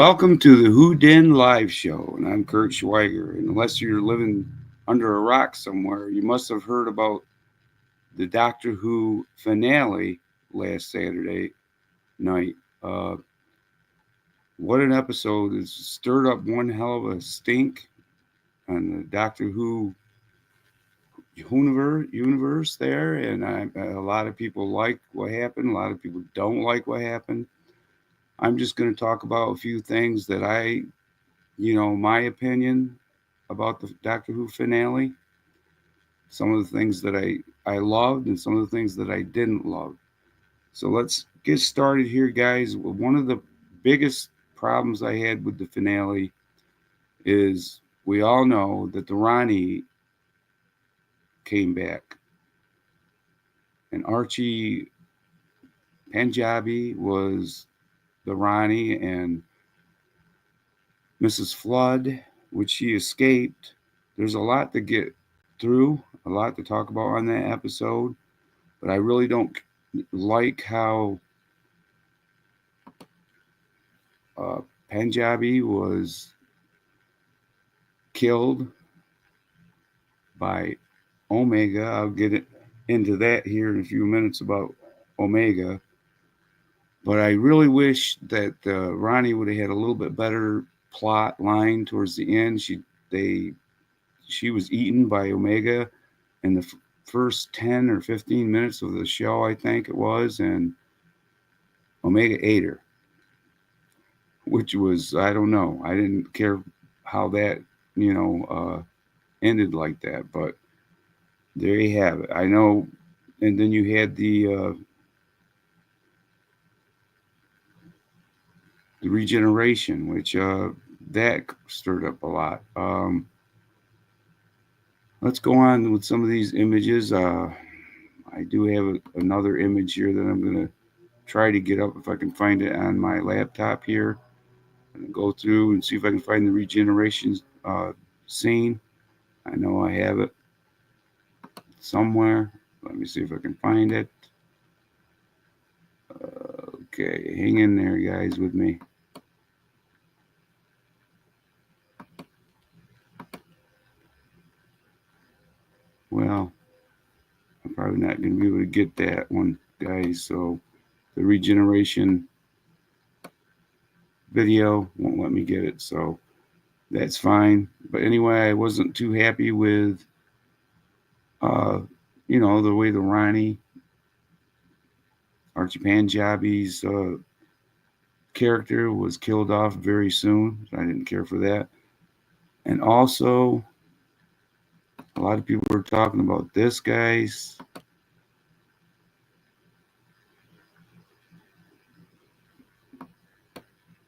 Welcome to the Who Den Live Show, and I'm Kurt Schweiger. And unless you're living under a rock somewhere, you must have heard about the Doctor Who finale last Saturday night. What an episode! It stirred up one hell of a stink on the Doctor Who universe there, and a lot of people like what happened. A lot of people don't like what happened. I'm just going to talk about a few things that my opinion about the Doctor Who finale, some of the things that I loved and some of the things that I didn't love. So let's get started here, guys. One of the biggest problems I had with the finale is we all know that the Ronnie came back, and Archie Panjabi was the Ronnie, and Mrs. Flood, which she escaped. There's a lot to get through, a lot to talk about on that episode, but I really don't like how uh, Punjabi was killed by Omega. I'll into that here in a few minutes about Omega. But I really wish that Ronnie would have had a little bit better plot line towards the end. She was eaten by Omega in the first 10 or 15 minutes of the show, I think it was, and Omega ate her, which was, I don't know. I didn't care how that, ended like that, but there you have it. I know. And then you had the regeneration, which that stirred up a lot. Let's go on with some of these images. I do have another image here that I'm going to try to get up if I can find it on my laptop here. And go through and see if I can find the regeneration scene. I know I have it somewhere. Let me see if I can find it. Okay, hang in there, guys, with me. Well, I'm probably not going to be able to get that one, guys. So the regeneration video won't let me get it. So that's fine. But anyway, I wasn't too happy with, uh, the way the Ronnie Archie Panjabi's character was killed off very soon. I didn't care for that. And also, a lot of people were talking about this, guys.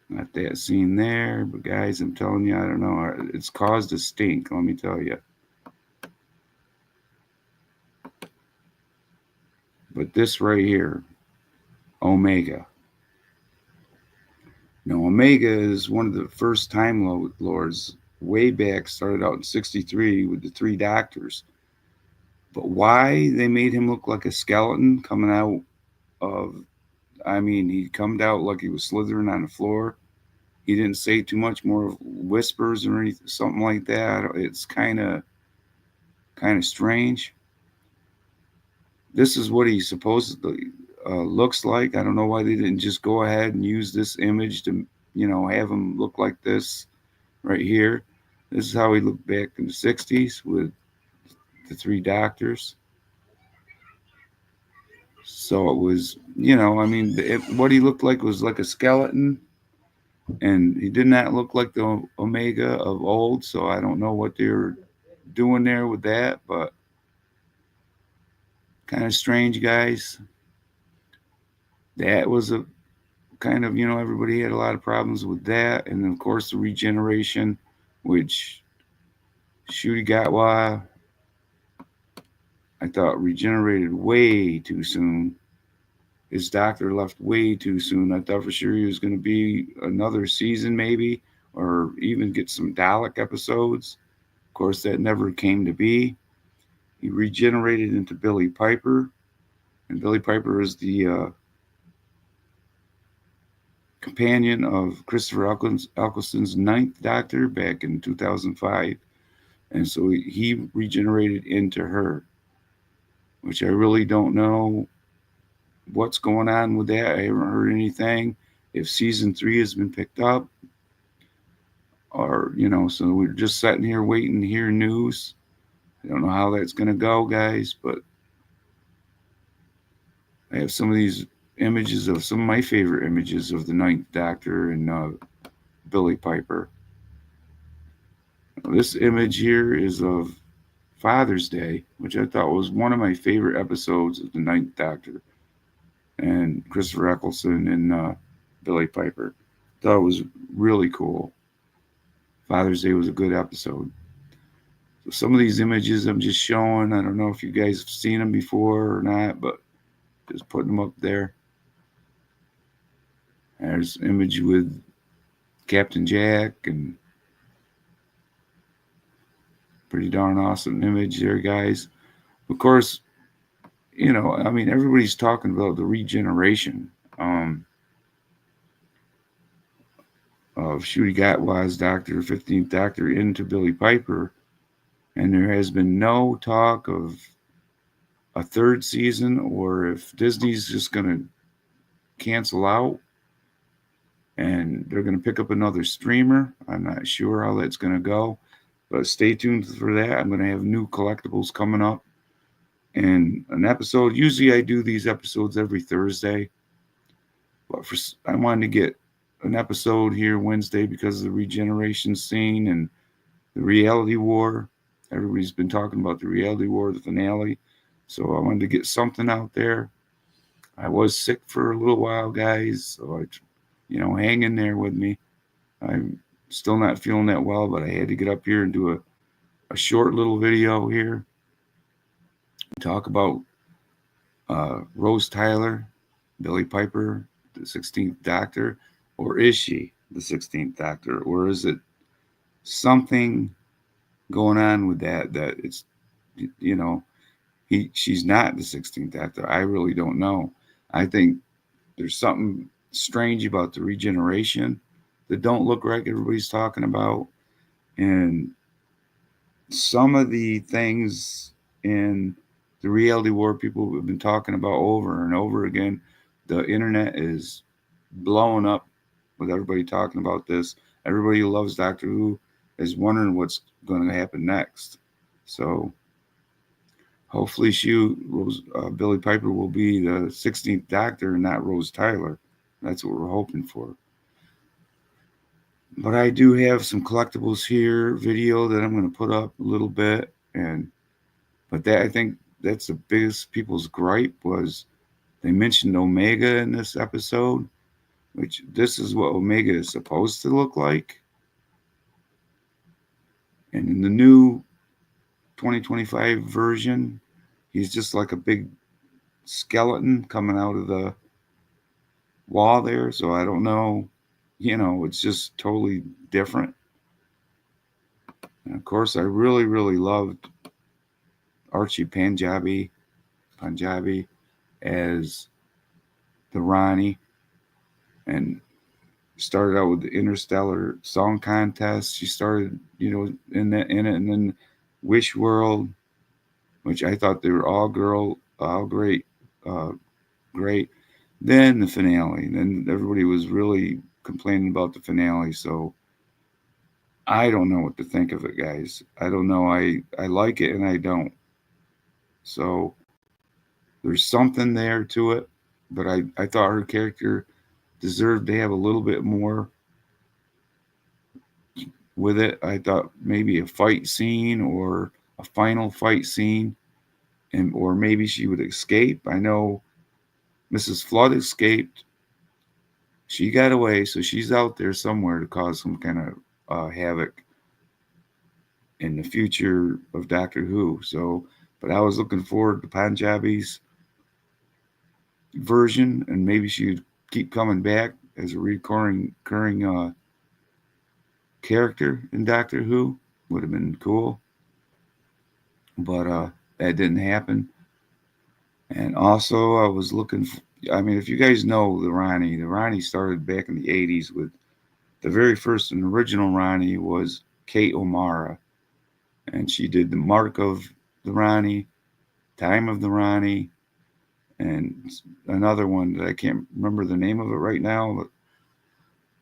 Not that scene there, but guys, I'm telling you, I don't know. It's caused a stink, let me tell you. But this right here, Omega. Now, Omega is one of the first Time Lords. Way back, started out in '63 with the three Doctors. But why they made him look like a skeleton coming out of, I mean, he come out like he was slithering on the floor. He didn't say too much more whispers or anything, something like that. It's kind of strange. This is what he supposedly looks like. I don't know why they didn't just go ahead and use this image to, have him look like this right here. This is how he looked back in the '60s with the three Doctors. So it was, I mean, what he looked like was like a skeleton, and he did not look like the Omega of old. So I don't know what they were doing there with that, but kind of strange, guys. That was a kind of, everybody had a lot of problems with that. And of course, the regeneration, which Shooty Gatwa, I thought regenerated way too soon. His doctor left way too soon. I thought for sure he was going to be another season, maybe, or even get some Dalek episodes. Of course, that never came to be. He regenerated into Billie Piper, and Billie Piper is the companion of Christopher Eccleston's Ninth Doctor back in 2005. And so he regenerated into her, which I really don't know what's going on with that. I haven't heard anything. If season 3 has been picked up, or, so we're just sitting here waiting to hear news. I don't know how that's going to go, guys, but I have some of these images of some of my favorite images of the Ninth Doctor and Billie Piper. This image here is of Father's Day, which I thought was one of my favorite episodes of the Ninth Doctor and Christopher Eccleston and Billie Piper. Thought it was really cool. Father's Day was a good episode. So some of these images I'm just showing. I don't know if you guys have seen them before or not, but just putting them up there. There's an image with Captain Jack, and pretty darn awesome image there, guys. Of course, everybody's talking about the regeneration of Ncuti Gatwa's Doctor, 15th Doctor, into Billie Piper, and there has been no talk of a third season, or if Disney's just going to cancel out and they're going to pick up another streamer. I'm not sure how that's going to go, but stay tuned for that. I'm going to have new collectibles coming up and an episode. Usually I do these episodes every Thursday, but I wanted to get an episode here Wednesday because of the regeneration scene and the reality war. Everybody's been talking about the reality war, the finale. So I wanted to get something out there. I was sick for a little while, guys. So hang in there with me. I'm still not feeling that well, but I had to get up here and do a short little video here. Talk about Rose Tyler, Billie Piper, the 16th Doctor, or is she the 16th Doctor, or is it something going on with that it's, she's not the 16th Doctor. I really don't know. I think there's something strange about the regeneration that don't look like everybody's talking about, and some of the things in the reality war people have been talking about over and over again. The internet is blowing up with everybody talking about this. Everybody who loves Doctor Who is wondering what's going to happen next. So hopefully Billie Piper will be the 16th Doctor and not Rose Tyler. That's what we're hoping for. But I do have some collectibles here, video that I'm going to put up a little bit, but I think that's the biggest people's gripe was they mentioned Omega in this episode, which this is what Omega is supposed to look like. And in the new 2025 version, he's just like a big skeleton coming out of the wall there. So I don't know, it's just totally different. And of course, I really, really loved Archie Panjabi as the Ronnie, and started out with the Interstellar Song Contest. She started, in it, and then Wish World, which I thought they were all great, great. Then the finale. Then everybody was really complaining about the finale. So I don't know what to think of it, guys. I don't know. I like it and I don't. So there's something there to it, but I thought her character deserved to have a little bit more with it. I thought maybe a fight scene or a final fight scene, or maybe she would escape. I know Mrs. Flood escaped. She got away, so she's out there somewhere to cause some kind of havoc in the future of Doctor Who. So, but I was looking forward to Panjabi's version, and maybe she'd keep coming back as a recurring character in Doctor Who. Would have been cool, but that didn't happen. And also, I was looking I mean, if you guys know the Ronnie started back in the 80s with the very first and original Ronnie was Kate O'Mara. And she did the Mark of the Ronnie, Time of the Ronnie, and another one that I can't remember the name of it right now,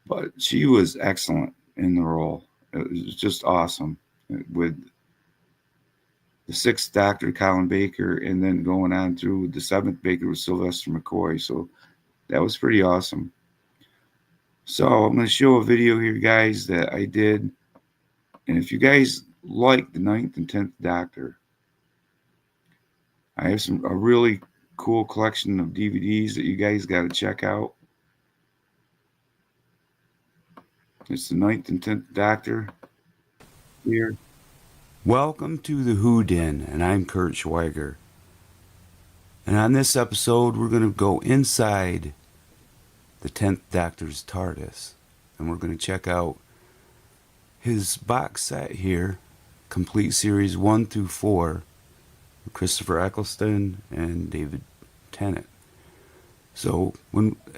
but she was excellent in the role. It was just awesome with the sixth Doctor, Colin Baker, and then going on through the seventh Baker with Sylvester McCoy. So that was pretty awesome. So I'm going to show a video here, guys, that I did. And if you guys like the ninth and 10th Doctor, I have a really cool collection of DVDs that you guys got to check out. It's the ninth and 10th Doctor here. Welcome to the Who Den, and I'm Kurt Schweiger. And on this episode, we're going to go inside the 10th Doctor's TARDIS, and we're going to check out his box set here, complete series 1 through 4, Christopher Eccleston and David Tennant. So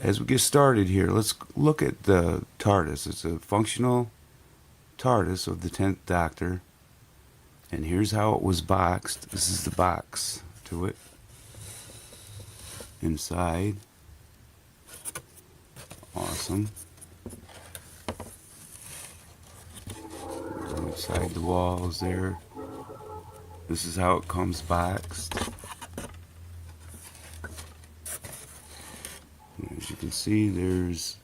as we get started here, let's look at the TARDIS. It's a functional TARDIS of the 10th Doctor. And here's how it was boxed. This is the box to it. Inside. Awesome. Inside the walls there. This is how it comes boxed. As you can see, there's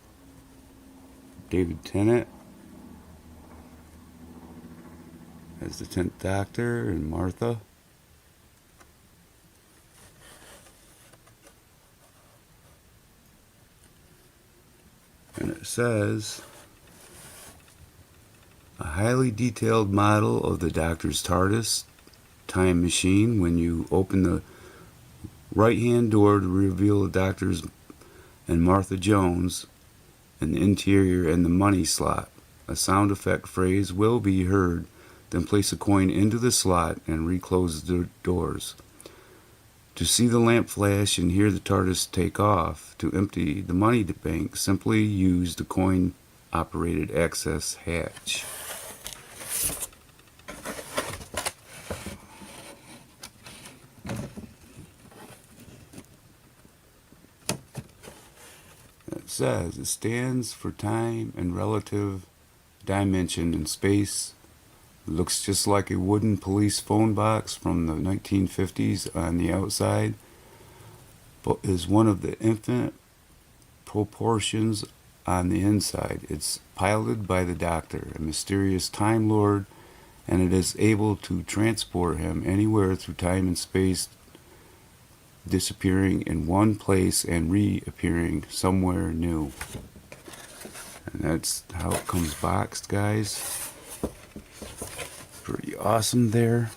David Tennant as the 10th Doctor and Martha. And it says, a highly detailed model of the Doctor's TARDIS time machine. When you open the right-hand door to reveal the Doctor's and Martha Jones and the interior and the money slot, a sound effect phrase will be heard. Then place a coin into the slot and reclose the doors. To see the lamp flash and hear the TARDIS take off, to empty the money bank, simply use the coin-operated access hatch. It says it stands for time and relative dimension in space. It looks just like a wooden police phone box from the 1950s on the outside, but is one of the infinite proportions on the inside. It's piloted by the Doctor, a mysterious Time Lord, and it is able to transport him anywhere through time and space, disappearing in one place and reappearing somewhere new. And that's how it comes boxed, guys. Pretty awesome there.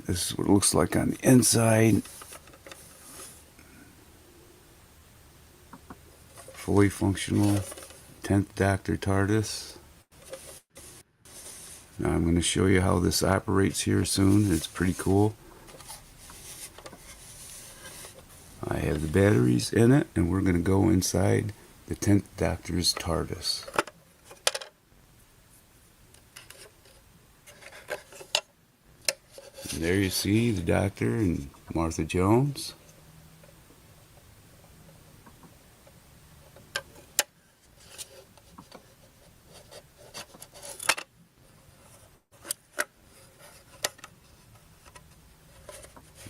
This is what it looks like on the inside. Fully functional 10th Doctor TARDIS. Now I'm going to show you how this operates here soon. It's pretty cool. I have the batteries in it, and we're going to go inside the 10th Doctor's TARDIS. And there you see the Doctor and Martha Jones.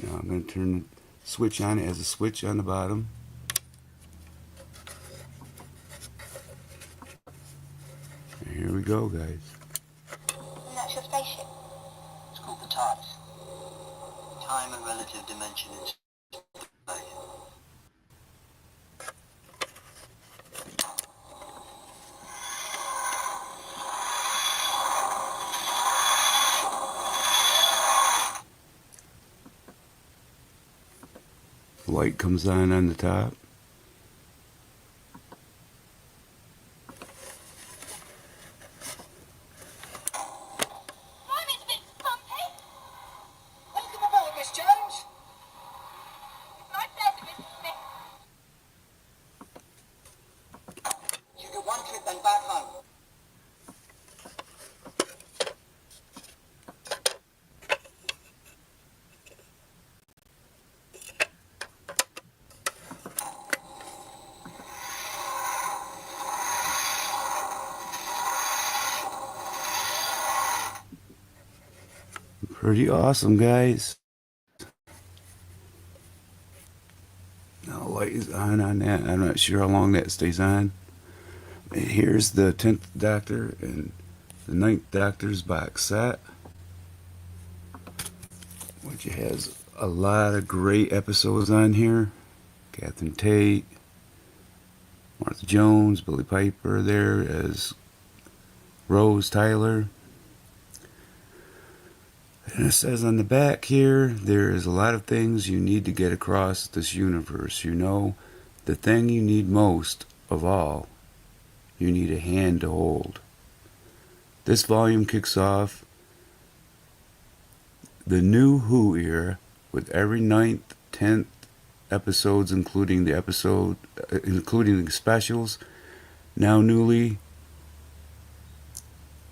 Now I'm going to turn the switch on. It has a switch on the bottom. And here we go, guys. That's your spaceship. It's called the TARDIS. Time and relative dimension in space. The light comes on the top. Pretty awesome, guys. Now, light is on that. I'm not sure how long that stays on. And here's the 10th Doctor and the Ninth Doctor's box set, which has a lot of great episodes on here. Catherine Tate, Martha Jones, Billie Piper there as Rose Tyler. And it says on the back here, there is a lot of things you need to get across this universe. You know, the thing you need most of all, you need a hand to hold. This volume kicks off the new Who era with every ninth, 10th episodes, including the specials, now newly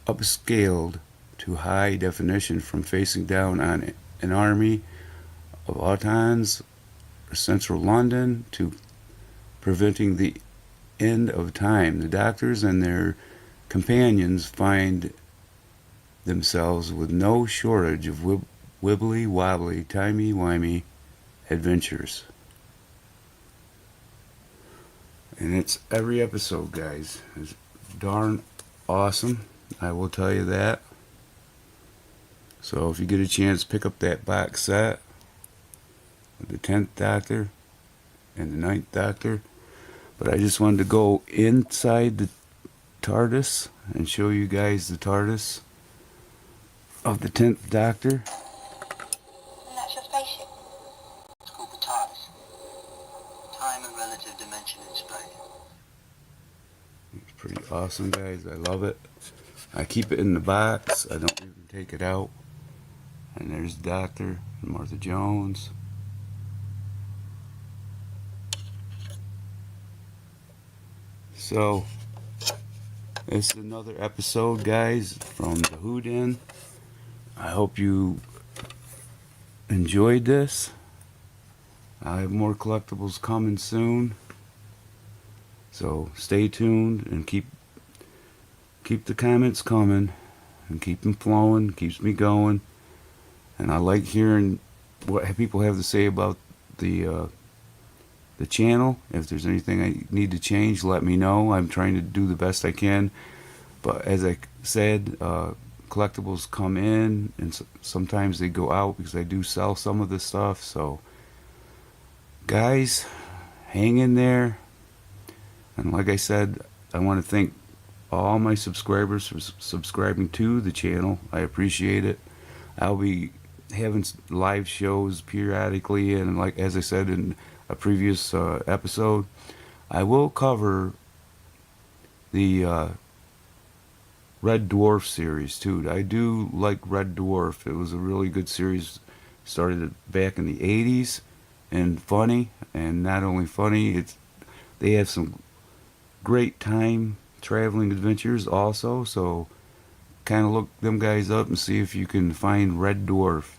upscaled to high definition from facing down on an army of Autons central London to preventing the end of time. The doctors and their companions find themselves with no shortage of wibbly wobbly, timey wimey adventures. And it's every episode, guys. It's darn awesome. I will tell you that. So if you get a chance, pick up that box set with the 10th Doctor and the Ninth Doctor. But I just wanted to go inside the TARDIS and show you guys the TARDIS of the 10th Doctor. And that's your spaceship. It's called the TARDIS. Time and relative dimension in space. It's pretty awesome, guys. I love it. I keep it in the box. I don't even take it out. And there's Doctor and Martha Jones. So, this is another episode, guys, from the Who Den. I hope you enjoyed this. I have more collectibles coming soon. So stay tuned and keep the comments coming and keep them flowing. Keeps me going. And I like hearing what people have to say about the channel. If there's anything I need to change, let me know. I'm trying to do the best I can. But as I said, collectibles come in and sometimes they go out because I do sell some of the stuff. So guys, hang in there. And like I said, I want to thank all my subscribers for subscribing to the channel. I appreciate it. I'll be having live shows periodically, and like as I said in a previous episode, I will cover the Red Dwarf series too. I do like Red Dwarf. It was a really good series. Started back in the 80s and funny, and not only funny, they have some great time traveling adventures also. So kind of look them guys up and see if you can find Red Dwarf.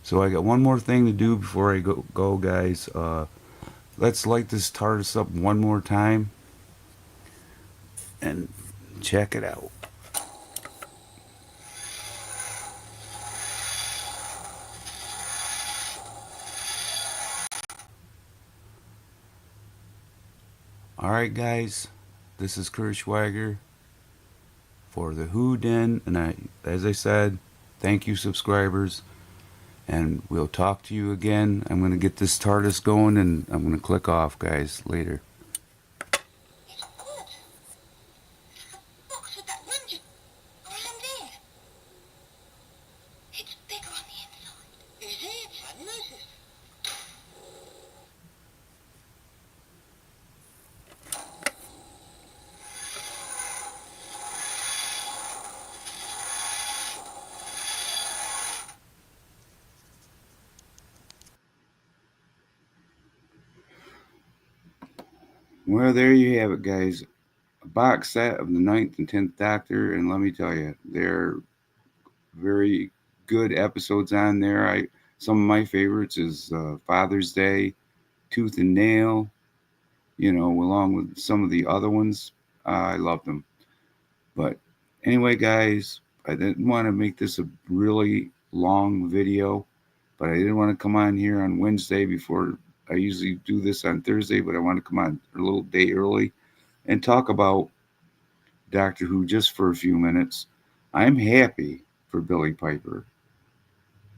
So I got one more thing to do before I go guys. Let's light this TARDIS up one more time and check it out. Alright guys, this is Kurt Schwager for the Who Den, and as I said, thank you subscribers, and we'll talk to you again. I'm going to get this TARDIS going, and I'm going to click off, guys, later. It's a box. It's a box with that lunge around there. It's bigger on the inside. Is it? I hadn't noticed. Well, there you have it, guys. A box set of the 9th and 10th Doctor, and let me tell you, they're very good episodes on there. Some of my favorites is Father's Day, Tooth and Nail, along with some of the other ones. I love them. But anyway, guys, I didn't want to make this a really long video, but I didn't want to come on here on Wednesday before I usually do this on Thursday, but I want to come on a little day early and talk about Doctor Who just for a few minutes. I'm happy for Billie Piper.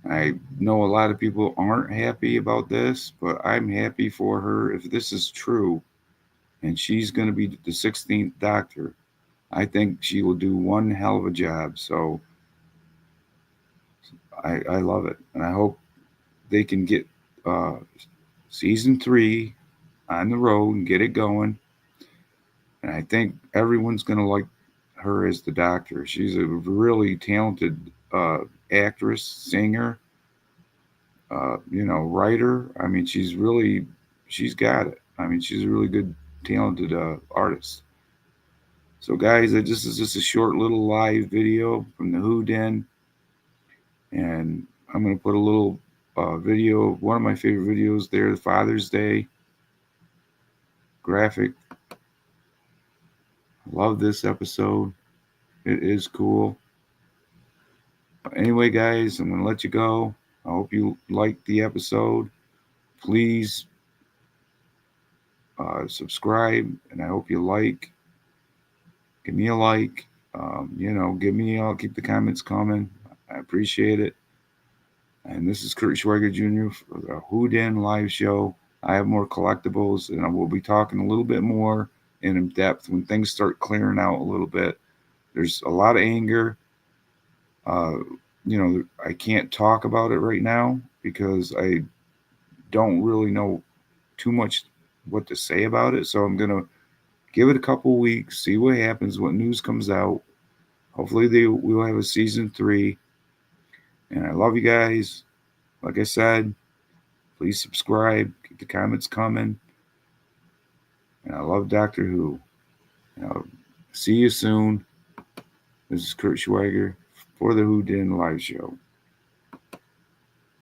I know a lot of people aren't happy about this, but I'm happy for her. If this is true and she's going to be the 16th Doctor, I think she will do one hell of a job. So I love it. And I hope they can get uh, season 3 on the road and get it going. And I think everyone's going to like her as the Doctor. She's a really talented actress, singer, writer. I mean, she's got it. I mean, she's a really good, talented artist. So, guys, this is just a short little live video from the Who Den, and I'm going to put a little video of one of my favorite videos there, Father's Day graphic. Love this episode. It is cool. Anyway, guys, I'm going to let you go. I hope you liked the episode. Please subscribe, and I hope you like. Give me a like. I'll keep the comments coming. I appreciate it. And this is Kurt Schweiger Jr. for the Who Den live show. I have more collectibles, and I will be talking a little bit more in depth when things start clearing out a little bit. There's a lot of anger. I can't talk about it right now because I don't really know too much what to say about it. So I'm going to give it a couple weeks, see what happens, what news comes out. Hopefully we'll have a season 3. And I love you guys. Like I said, please subscribe. Keep the comments coming. And I love Doctor Who. See you soon. This is Kurt Schweiger for the Who Den Live Show.